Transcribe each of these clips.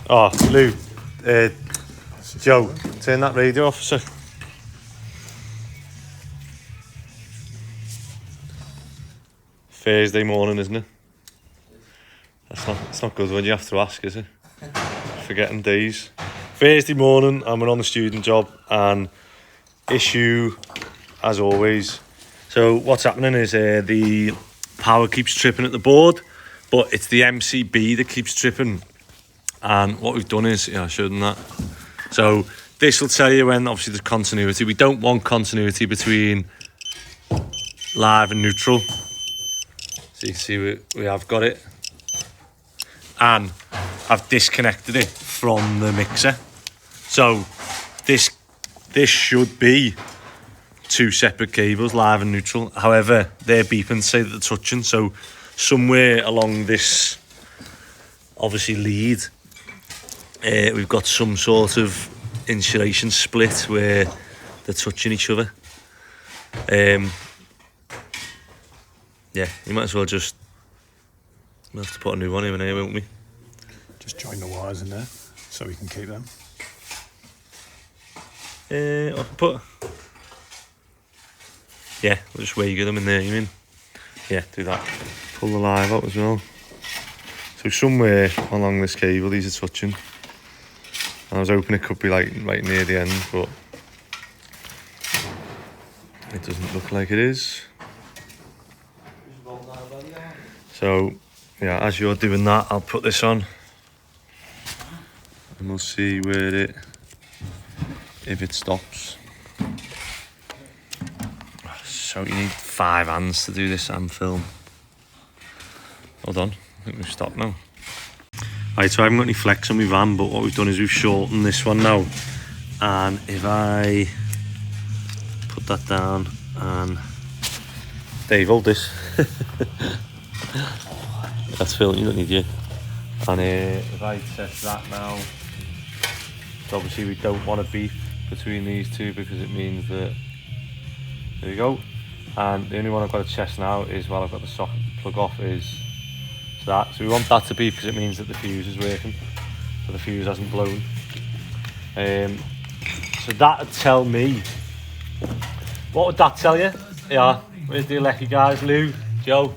Oh, Lou, Joe, turn that radio off, sir. Thursday morning, isn't it? It's not good when you have to ask, is it? Forgetting days. Thursday morning, and we're on the student job, and issue, as always. So what's happening is the power keeps tripping at the board, but it's the MCB that keeps tripping. And what we've done is, I showed them that. So this will tell you when, obviously, there's continuity. We don't want continuity between live and neutral. So you can see we have got it. And I've disconnected it from the mixer. So this should be two separate cables, live and neutral. However, they're beeping to say that they're touching. So somewhere along this, obviously, lead, we've got some sort of insulation split where they're touching each other. Yeah, you might as well we'll have to put a new one in here, won't we? Just join the wires in there so we can keep them. I can put... Yeah, we'll just wiggle them in there, you mean? Yeah, do that. Pull the live out as well. So somewhere along this cable, these are touching. I was hoping it could be like right near the end, but it doesn't look like it is. So, yeah, as you're doing that, I'll put this on. And we'll see if it stops. So you need 5 hands to do this and film. Hold on, I think we've stopped now. Right, so I haven't got any flex on my van, but what we've done is we've shortened this one now. And if I put that down and Dave, hold this. That's filling, you don't need you. And if I test that now, so obviously we don't want to beep between these two because it means that, there we go. And the only one I've got to test now is, while I've got the socket plug off, is that. So we want that to beep because it means that the fuse is working, so the fuse hasn't blown. So that would tell me, what would that tell you? Yeah, where's the Alecki guys? Lou, Joe?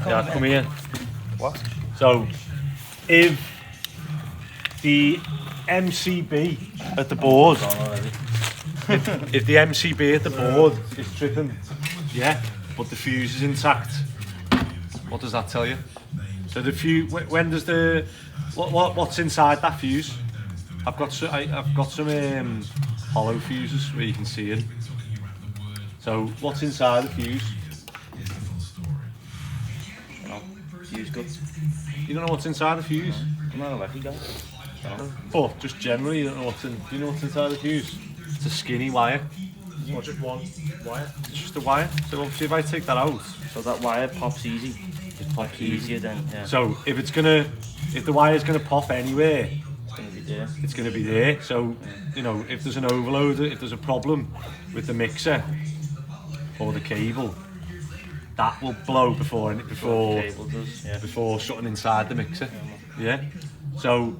Yeah, come here. What? So, if the MCB at the board, if the MCB at the board is tripping, yeah, but the fuse is intact, what does that tell you? So the fuse, when does the, what's inside that fuse? I've got some hollow fuses where you can see it. So what's inside the fuse? Fuse guts. You don't know what's inside the fuse? I'm not a lucky guy. But just generally, you don't know do you know what's inside the fuse? It's a skinny wire. Or just one wire? It's just a wire. So obviously if I take that out, So that wire pops easy. It pops easier then, yeah. so if the wire's gonna pop anywhere, It's going to be there. it's going to be there. So, if there's an overload, if there's a problem with the mixer or the cable, that will blow before Cable does, yeah. before shutting inside the mixer. Yeah. So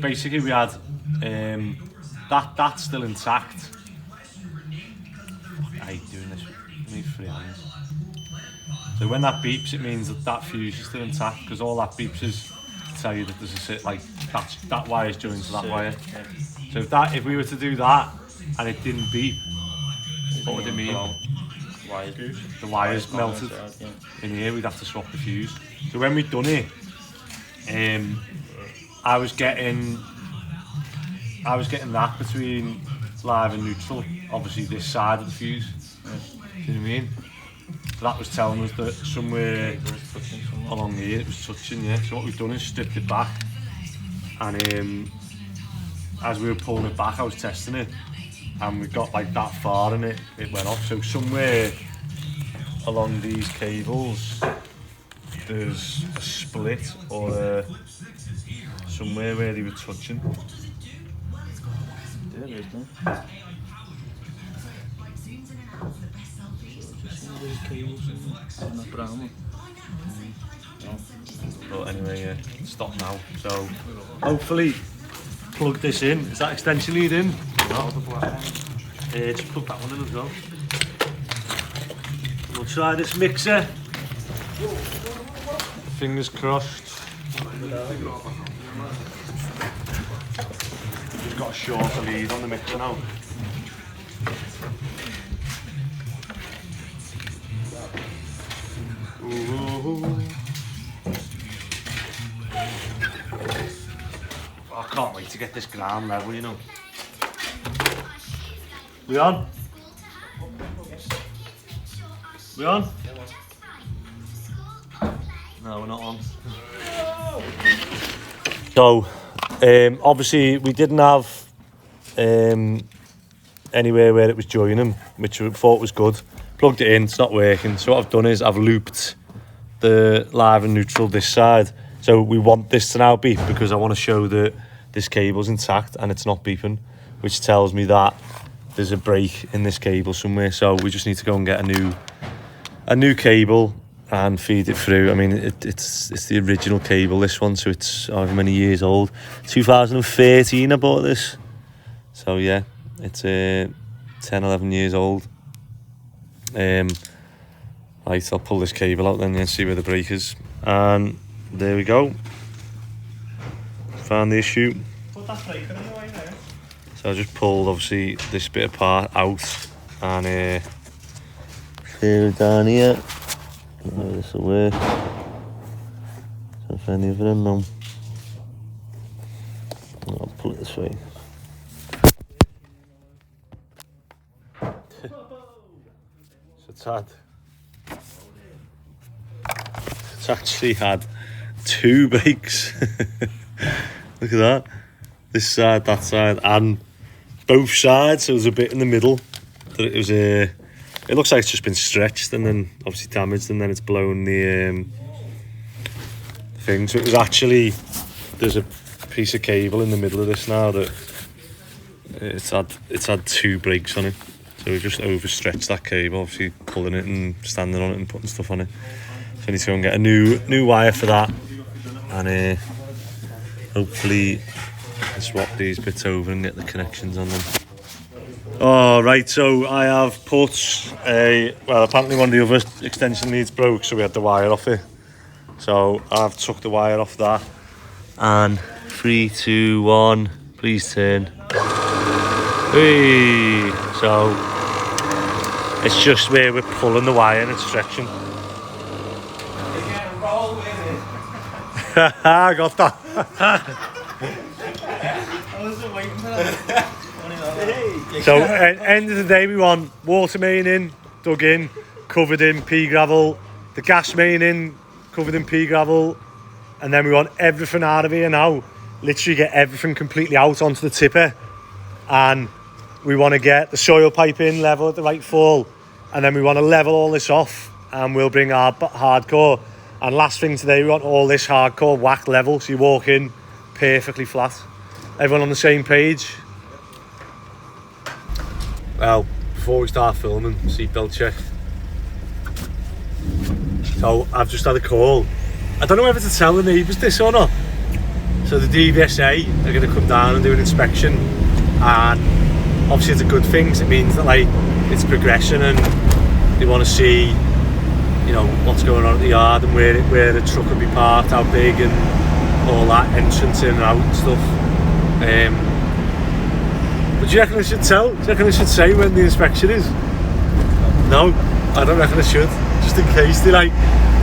basically we had that's still intact. I hate doing this. I need 3 hands. So when that beeps, it means that fuse is still intact, because all that beeps is to tell you that there's that wire's joined to that wire. Yeah. So if we were to do that and it didn't beep, what would it mean? Wires. The wire's melted Yeah. in here. We'd have to swap the fuse. So when we'd done it, I was getting that between live and neutral. Obviously this side of the fuse. Yeah. Do you know what I mean? So that was telling us that somewhere It's touching somewhere. along here it was touching, yeah. So what we've done is stripped it back, and as we were pulling it back, I was testing it, and we got like that far and it went off. So somewhere along these cables there's a split or somewhere where they were touching. There is, no? There's cables in that brown one. But anyway, stop now. So hopefully plug this in. Is that extension lead in? No. Just plug that one in as well. We'll try this mixer. Fingers crossed. We've got a shorter lead on the mixer now. Ooh. I can't wait to get this ground level, you know. We on? We on? No, we're not on. So, obviously we didn't have anywhere where it was joining, which we thought was good. Plugged it in, it's not working. So what I've done is I've looped the live and neutral this side. So we want this to now beep because I want to show that this cable's intact and it's not beeping, which tells me that there's a break in this cable somewhere. So we just need to go and get a new cable and feed it through. I mean, it's the original cable, this one, so it's however many years old. 2013 I bought this. So yeah, it's 10, 11 years old. Right, I'll pull this cable out then and see where the break is. And there we go. Found the issue. Put that breaker in the way there. So I just pulled obviously this bit of part out and here down here. I don't know if this will work. Can't find the other end now. I'll pull it this way. So it's actually had 2 breaks. Look at that. This side, that side, and both sides. So there's a bit in the middle that it was it looks like it's just been stretched and then obviously damaged, and then it's blown the thing. So it was actually, there's a piece of cable in the middle of this now that it's had 2 breaks on it. So we just overstretched that cable, obviously pulling it and standing on it and putting stuff on it. So I need to go and get a new wire for that, and hopefully swap these bits over and get the connections on them. Oh, right, so I have put well, apparently one of the other extension leads broke, so we had the wire off it. So I've took the wire off that, and 3, 2, 1, please turn. Hey! So it's just where we're pulling the wire and it's stretching. I got that. I wasn't waiting for that. So end of the day we want water main in, dug in, covered in pea gravel, the gas main in, covered in pea gravel, and then we want everything out of here now. Literally get everything completely out onto the tipper, and we want to get the soil pipe in level at the right fall, and then we want to level all this off, and we'll bring our hardcore. And last thing today, we want all this hardcore whack level, so you walk in perfectly flat. Everyone on the same page? Well, before we start filming, seatbelt check. So I've just had a call. I don't know whether to tell the neighbours this or not. So the DVSA are going to come down and do an inspection, and obviously it's a good thing. It means that like it's progression, and they want to see, you know, what's going on at the yard and where the truck will be parked, how big, and all that, entrance in and out and stuff. But do you reckon I should tell? Do you reckon I should say when the inspection is? No, I don't reckon I should. Just in case they like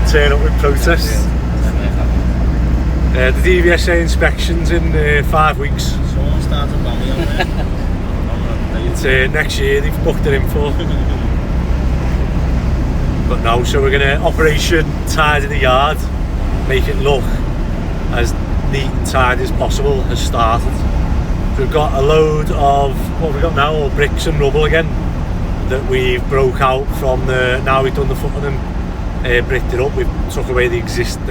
turn up with protests. The DVSA inspection's in 5 weeks. Someone started bombing on there. It's next year they've booked it in for. But no, so we're going to operation tidy the yard, make it look as neat and tidy as possible, has started. So we've got a load of, what have we got now, all bricks and rubble again, that we've broke out from the, now we've done the footing and bricked it up, we've took away the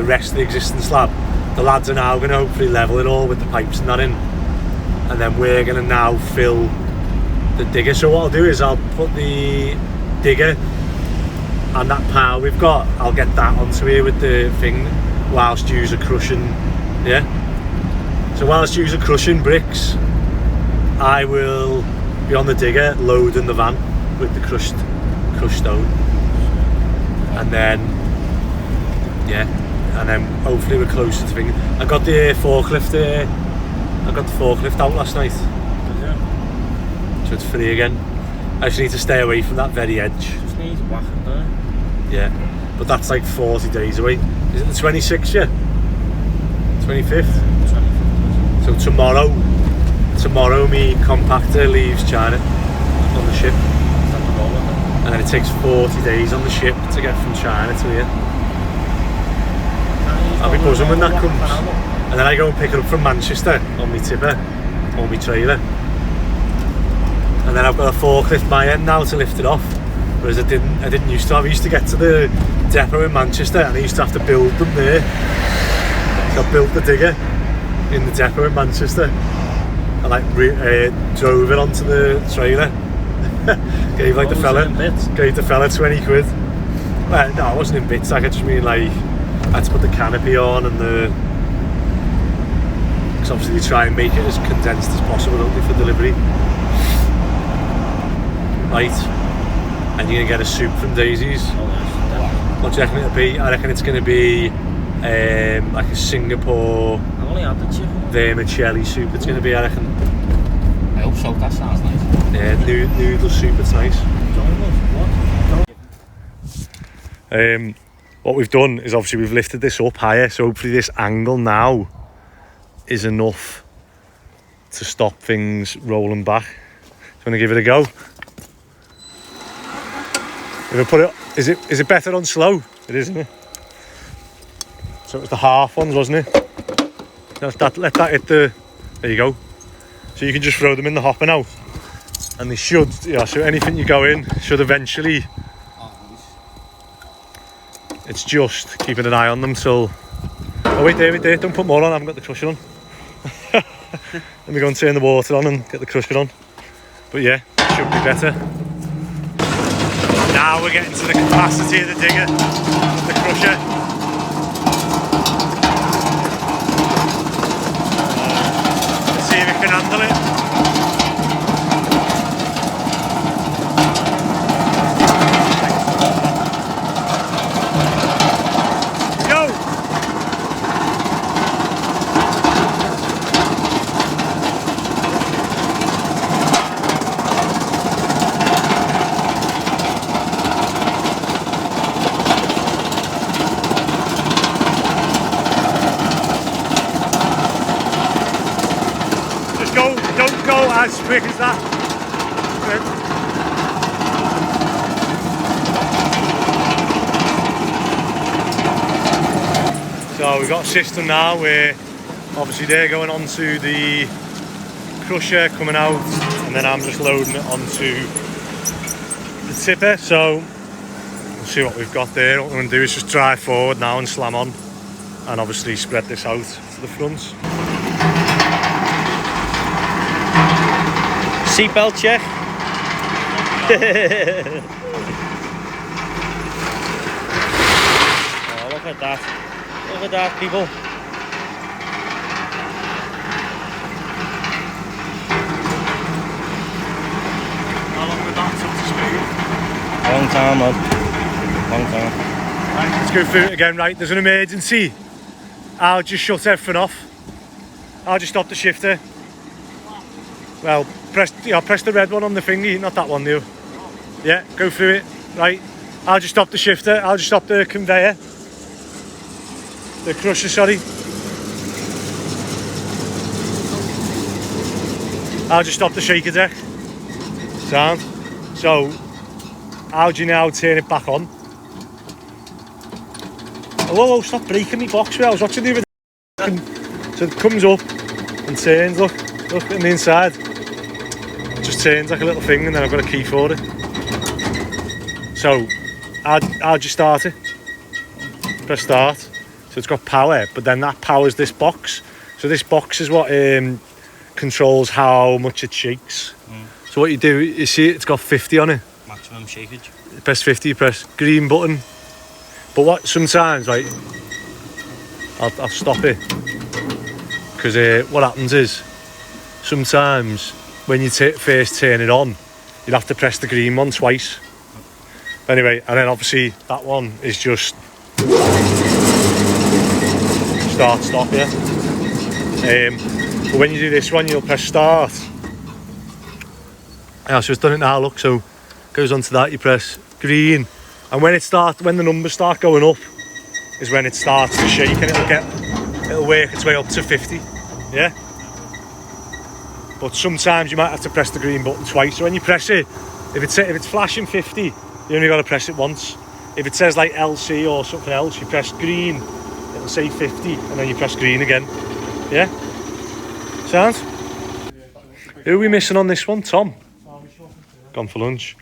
rest of the existing slab. The lads are now going to hopefully level it all with the pipes and that in, and then we're going to now fill the digger. So what I'll do is I'll put the digger and that pile we've got, I'll get that onto here with the thing, whilst you are crushing, yeah. So whilst you are crushing bricks, I will be on the digger loading the van with the crushed stone, and then hopefully we're closer to things. I got the forklift out last night, so it's free again. I just need to stay away from that very edge. Just needs whacking there. Yeah, but that's like 40 days away. Is it the 26th yet? 25th? 25th. So tomorrow me compactor leaves China on the ship. And then it takes 40 days on the ship to get from China to here. I'll be buzzing when that comes. And then I go and pick it up from Manchester on my tipper, or my trailer. And then I've got a forklift my end now to lift it off. Whereas I didn't used to. I used to get to the depot in Manchester and I used to have to build them there. So I built the digger in the depot in Manchester. I like drove it onto the trailer. gave the fella 20 quid. Well, no, it wasn't in bits. Like, I just mean like I had to put the canopy on and because obviously they try and make it as condensed as possible, don't they, for delivery. Right, and you're gonna get a soup from Daisy's. What do you reckon it'll be? I reckon it's gonna be like a Singapore vermicelli soup. It's gonna be, I reckon. I hope so. That sounds nice. Yeah, noodle soup. It's nice. What we've done is obviously we've lifted this up higher, so hopefully this angle now is enough to stop things rolling back. Do you want to give it a go? If I put it, is it better on slow? It is, isn't it? So it was the half ones, wasn't it? Let that hit the. There you go. So you can just throw them in the hopper now, and they should. Yeah. So anything you go in should eventually. It's just keeping an eye on them till. Oh wait there. Don't put more on. I haven't got the crusher on. Let me go and turn the water on and get the crusher on. But yeah, it should be better. Now we're getting to the capacity of the digger, the crusher. Let's see if it can handle it. Don't go as quick as that. So we've got a system now where obviously they're going onto the crusher, coming out, and then I'm just loading it onto the tipper. So we'll see what we've got there. What we're going to do is just drive forward now and slam on, and obviously spread this out to the front. Seatbelt check. Oh, look at that. Look at that, people. How long would that take to speed? Long time, man. Long time. Right, let's go through it again. Right, there's an emergency. I'll just shut everything off. I'll just stop the shifter. Well, press the red one on the thingy, not that one, though. Yeah, go through it. Right, I'll just stop the shifter. I'll just stop the conveyor. The crusher, sorry. I'll just stop the shaker deck. Sound. So, how do you now turn it back on? Oh, stop breaking me box. I was watching the other day. So it comes up and turns, look on the inside. It just turns like a little thing, and then I've got a key for it. So, I'll just start it. Press start. So it's got power, but then that powers this box. So this box is what controls how much it shakes. So what you do, you see it's got 50 on it. Maximum shakage. Press 50, you press green button. But what sometimes, right, I'll stop it, because what happens is sometimes when you first turn it on, you'll have to press the green one twice. Anyway, and then obviously that one is just start, stop, yeah. But when you do this one, you'll press start. Yeah, so it's done it now, look, so goes on to that, you press green, and when the numbers start going up is when it starts to shake, and it'll work its way up to 50, yeah. But sometimes you might have to press the green button twice. So when you press it, if it's flashing 50, you only got to press it once. If it says like LC or something else, you press green, it'll say 50, and then you press green again. Yeah? Sounds? Who are we missing on this one? Tom? Gone for lunch.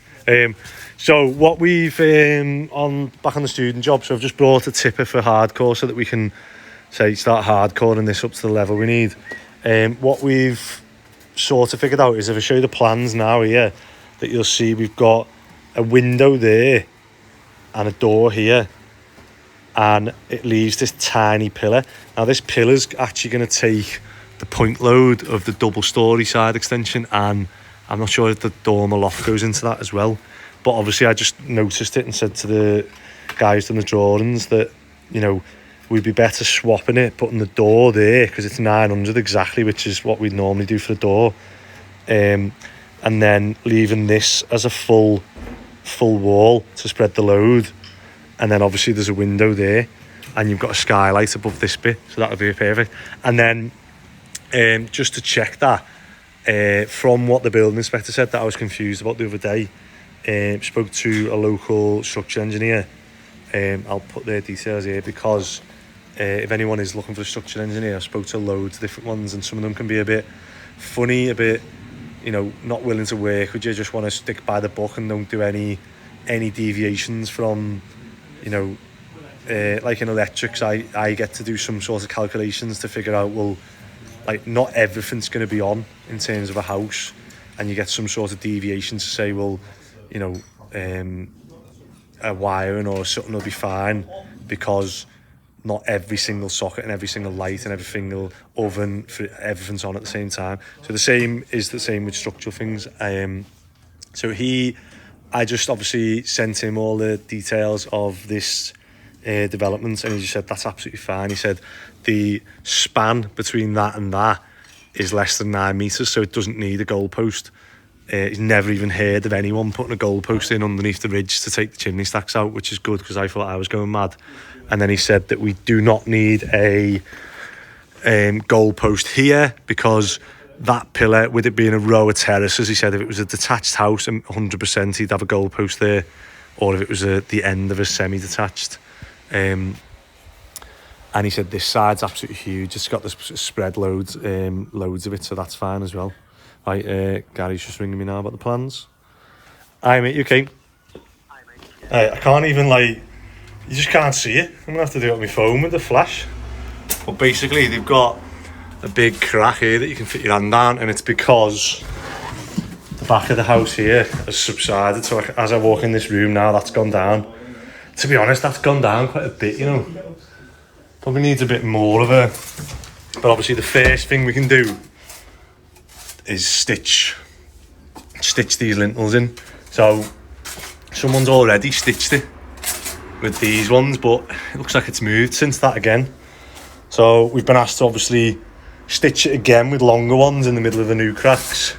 So what we've back on the student job, so I've just brought a tipper for hardcore so that we can start hardcoring this up to the level we need. What we've sort of figured out is, if I show you the plans now here, that you'll see we've got a window there and a door here, and it leaves this tiny pillar. Now this pillar's actually going to take the point load of the double story side extension, and I'm not sure if the dormer loft goes into that as well, but obviously I just noticed it and said to the guys doing the drawings that, you know, we'd be better swapping it, putting the door there, because it's 900 exactly, which is what we'd normally do for the door, and then leaving this as a full wall to spread the load. And then obviously there's a window there, and you've got a skylight above this bit, so that would be perfect. And then just to check that, from what the building inspector said that I was confused about the other day, spoke to a local structure engineer. I'll put their details here, because if anyone is looking for a structural engineer, I spoke to loads of different ones, and some of them can be a bit funny, a bit, you know, not willing to work with you, just want to stick by the book and don't do any deviations from, you know, like in electrics, I get to do some sort of calculations to figure out, well, like, not everything's going to be on in terms of a house, and you get some sort of deviation to say, well, you know, a wiring or something will be fine, because not every single socket and every single light and every single oven, everything's on at the same time. So the same with structural things. So I just obviously sent him all the details of this development, and he just said that's absolutely fine. He said the span between that and that is less than 9 meters, so it doesn't need a goalpost. He's never even heard of anyone putting a goalpost in underneath the ridge to take the chimney stacks out, which is good, because I thought I was going mad. And then he said that we do not need a goalpost here, because that pillar, with it being a row of terraces, he said if it was a detached house, 100% he'd have a goalpost there, or if it was the end of a semi-detached. And he said this side's absolutely huge. It's got this spread loads of it, so that's fine as well. Right, Gary's just ringing me now about the plans. Hi mate, you okay? Hi mate. Yeah. I can't even, like, you just can't see it. I'm gonna have to do it on my phone with the flash. But basically they've got a big crack here that you can fit your hand down, and it's because the back of the house here has subsided. So as I walk in this room now, that's gone down. To be honest, that's gone down quite a bit, you know. Probably needs a bit more of a... But obviously the first thing we can do is stitch these lintels in. So someone's already stitched it with these ones, but it looks like it's moved since that again. So we've been asked to obviously stitch it again with longer ones in the middle of the new cracks.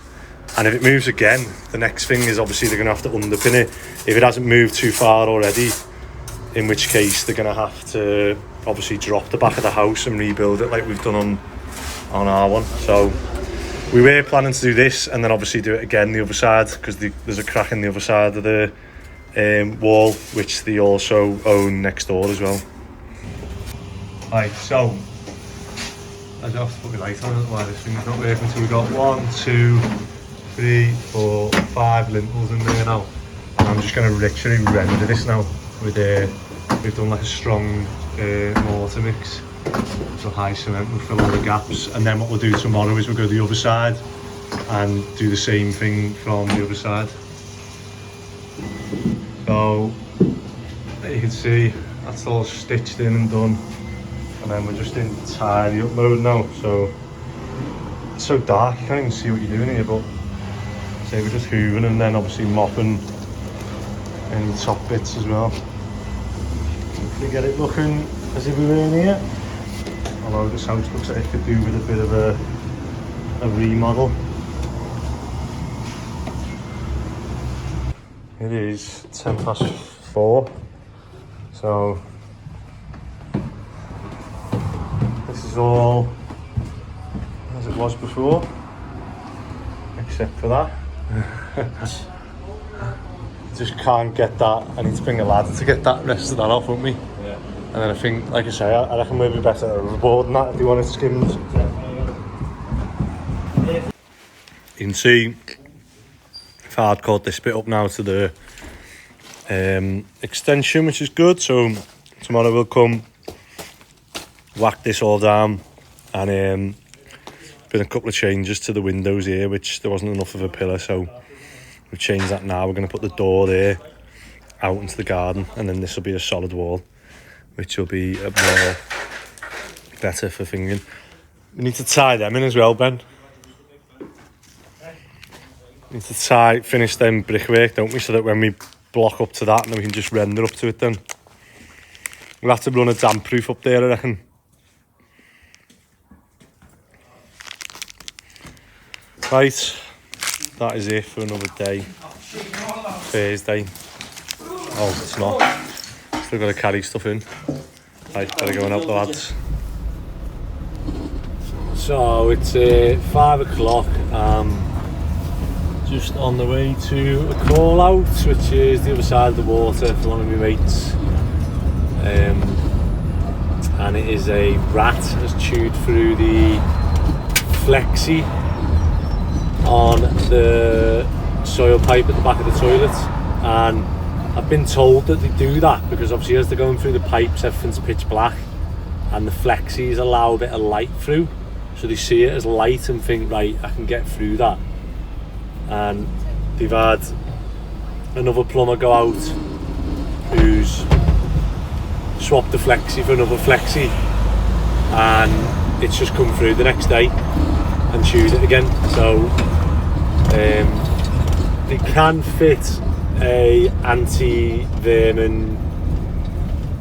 And if it moves again, the next thing is obviously they're going to have to underpin it. If it hasn't moved too far already, in which case they're going to have to obviously drop the back of the house and rebuild it like we've done on our one. So we were planning to do this and then obviously do it again the other side, because there's a crack in the other side of the wall, which they also own next door as well. Right, so I don't have to put my light on, I don't know why this thing's not working. So we've got 1, 2, 3, 4, 5 lintels in there now, and I'm just going to literally render this now with we've done like a strong mortar mix, so high cement will fill all the gaps, and then what we'll do tomorrow is we'll go to the other side and do the same thing from the other side. So you can see that's all stitched in and done. and then we're just in tidy up mode now. So it's so dark, you can't even see what you're doing here, but say we're just hoovering and then obviously mopping any top bits as well. Hopefully get it looking as if we were in here. Although this house looks like it could do with a bit of a remodel. It is 4:10, so this is all as it was before, except for that. Just can't get that. I need to bring a ladder to get that rest of that off, won't we? Yeah. And then I think, like I say, I reckon we'd be better overboard than that if you want it skimmed. You can see I've hardcored this bit up now to the extension, which is good. So tomorrow we'll come whack this all down, and been a couple of changes to the windows here, which there wasn't enough of a pillar, so we've changed that now. We're going to put the door there out into the garden, and then this will be a solid wall, which will be a more better for fingering. We need to tie them in as well, Ben. We need to finish them brickwork, don't we, so that when we block up to that, and then we can just render up to it then. We'll have to run a damp proof up there, I reckon. Right, that is it for another day. Thursday. Oh, it's not. Still got to carry stuff in. Right, better go and help the lads. So it's 5 o'clock. Just on the way to a call out, which is the other side of the water for one of my mates. And it is a rat has chewed through the flexi on the soil pipe at the back of the toilet, and I've been told that they do that because obviously as they're going through the pipes everything's pitch black and the flexis allow a bit of light through, so they see it as light and think, right, I can get through that. And they've had another plumber go out who's swapped the flexi for another flexi, and it's just come through the next day and chewed it again. So they can fit a anti-vermin,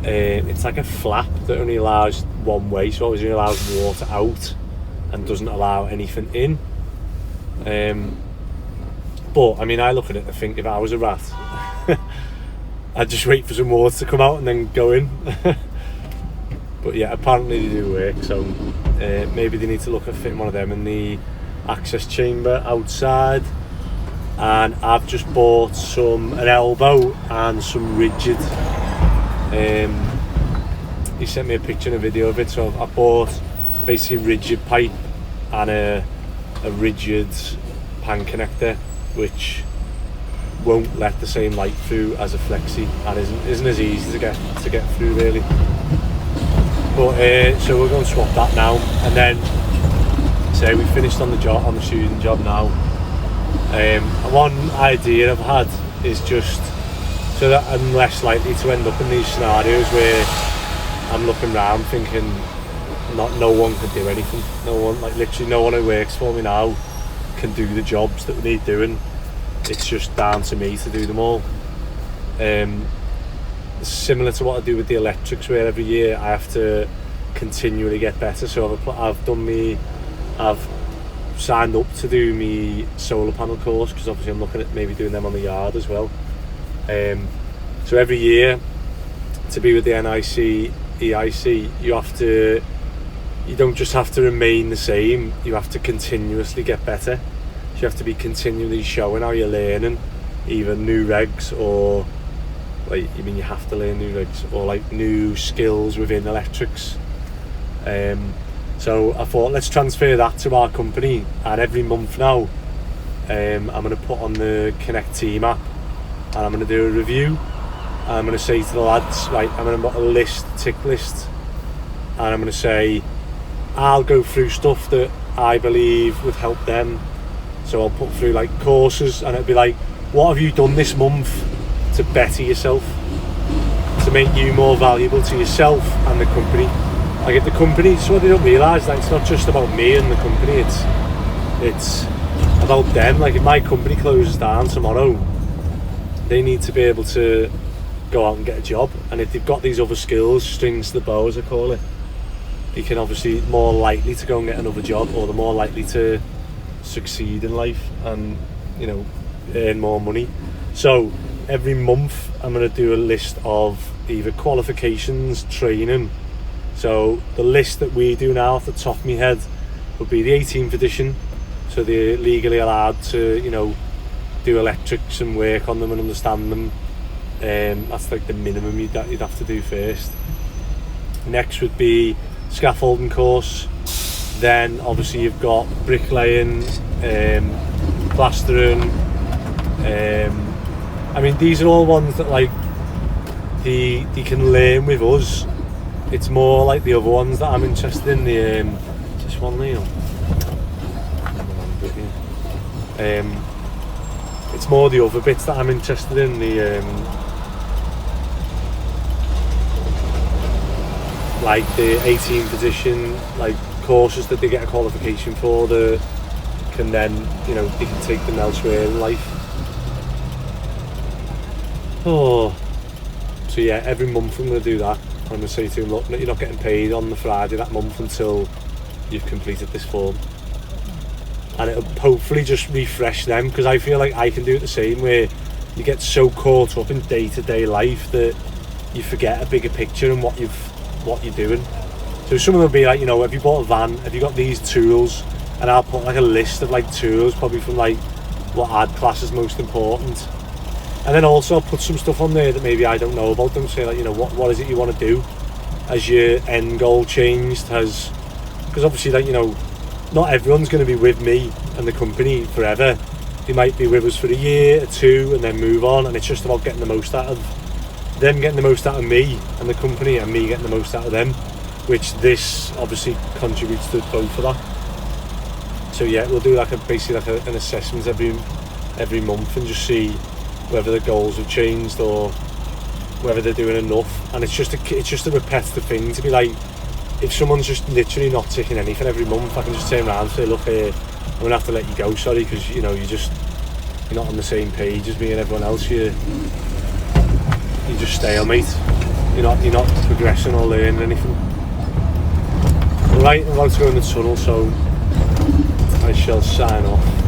it's like a flap that only allows one way, so it only allows water out and doesn't allow anything in. But I mean, I look at it and think, if I was a rat, I'd just wait for some water to come out and then go in. But yeah, apparently they do work, so maybe they need to look at fitting one of them in the access chamber outside. And I've just bought an elbow and some rigid. He sent me a picture and a video of it, so I bought basically rigid pipe and a rigid pan connector, which won't let the same light through as a flexi and isn't as easy to get through really. But so we're going to swap that now, and then say we finished on the shooting job now. One idea I've had is just so that I'm less likely to end up in these scenarios where I'm looking around thinking no one can do anything. No one, like literally no one who works for me now can do the jobs that we need doing. It's just down to me to do them all. Similar to what I do with the electrics, where every year I have to continually get better. So I've signed up to do my solar panel course, because obviously I'm looking at maybe doing them on the yard as well. So every year, to be with the NIC, EIC, you don't just have to remain the same, you have to continuously get better. So you have to be continually showing how you're learning either new regs, or like, you mean you have to learn new regs, or like new skills within electrics. So I thought, let's transfer that to our company, and every month now I'm going to put on the Connect Team app and I'm going to do a review, and I'm going to say to the lads, right, I'm going to put a tick list, and I'm going to say I'll go through stuff that I believe would help them. So I'll put through like courses, and it'll be like, what have you done this month to better yourself, to make you more valuable to yourself and the company? like if the company, so what they don't realise, like it's not just about me and the company, it's about them. Like if my company closes down tomorrow, they need to be able to go out and get a job, and if they've got these other skills, strings to the bow as I call it, they can obviously more likely to go and get another job, or they're more likely to succeed in life and, you know, earn more money. So every month I'm going to do a list of either qualifications, training. So the list that we do now off the top of my head would be the 18th edition, so they're legally allowed to, you know, do electrics and work on them and understand them. That's like the minimum you'd have to do first. Next would be scaffolding course. Then obviously you've got bricklaying, plastering. I mean, these are all ones that like they can learn with us. It's more like the other ones that I'm interested in. This one, Neil. It's more the other bits that I'm interested in. Like the 18th edition, like courses that they get a qualification for, that can then, you know, they can take them elsewhere in life. Oh, so yeah, every month I'm going to do that. I'm going to say to them, look, you're not getting paid on the Friday that month until you've completed this form. And it'll hopefully just refresh them, because I feel like I can do it the same, where you get so caught up in day-to-day life that you forget a bigger picture and what you're doing. So some of them will be like, you know, have you bought a van, have you got these tools, and I'll put like a list of like tools, probably from like what I'd class as most important. And then also I'll put some stuff on there that maybe I don't know about them, say like, you know, what is it you want to do? Has your end goal changed? Because obviously, like, you know, not everyone's going to be with me and the company forever. They might be with us for a year or two and then move on, and it's just about getting the most out of them, getting the most out of me and the company, and me getting the most out of them, which this obviously contributes to both of that. So yeah, we'll do like basically like an assessment every month and just see whether the goals have changed or whether they're doing enough. And it's just a repetitive thing to be like, if someone's just literally not ticking anything every month, I can just turn around and say, look, I'm gonna have to let you go, sorry, because, you know, you're not on the same page as me and everyone else. You're just stalemate. You're not progressing or learning anything. Right, I'm about to go in the tunnel, so I shall sign off.